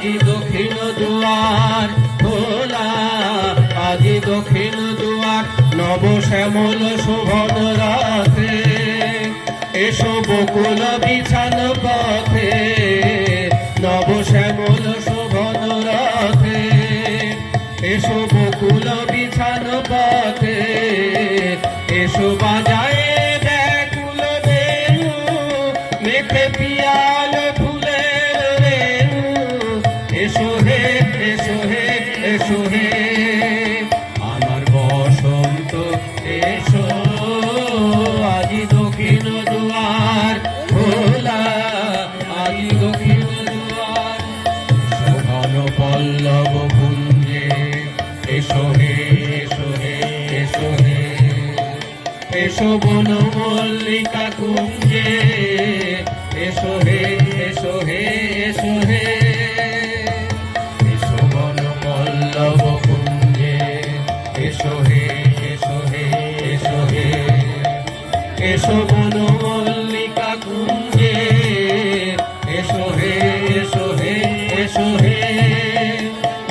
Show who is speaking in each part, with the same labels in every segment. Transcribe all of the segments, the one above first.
Speaker 1: আজি দক্ষিণ দুয়ার খোলা, আজি দক্ষিণ দুয়ার নব শ্যামল শোভন রাতে, এসো বকুল বিছান পথে, নব শ্যামল শোভন রাতে, এসো বকুল বিছান পথে, এসো বাজায় ব্যাকুল বেণু, মেখে পিয়াল ফুলের রেণু, এসো হে এসো হে এসো হে আমার বসন্ত এসো, আজি দক্ষিণ দুয়ার খোলা, আজি দক্ষিণ দুয়ার শোভন পল্লব কুঞ্জে, এসো হে এসো হে এসো হে, এসো বন মল্লিকা কুঞ্জে, এসো হে এসো হে এসো হে, এসো বন পল্লব কুঞ্জে, এসো হে এসো হে এসো হে, এসো বন মল্লিকা কুঞ্জে, এসো হে এসো হে এসো হে,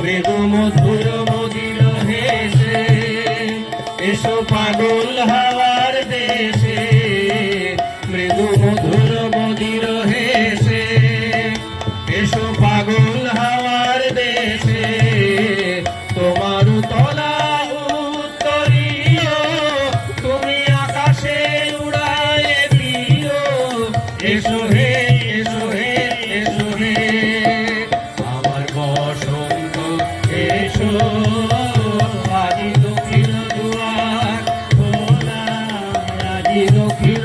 Speaker 1: মৃদু মধুর মদির হেসে, এসো পাগল হাওয়ার দেশে, মৃদু মধুর মদির হেসে, এসো পাগল হাওয়ার দেশে, তোমার তলা উত্তরীয়, তুমি আকাশে উড়ায় দিও, এসো হে এসো হে এসো হে আমার বসন্ত এসো, আজি দক্ষিণ দুয়ার খোলা, আজি দক্ষিণ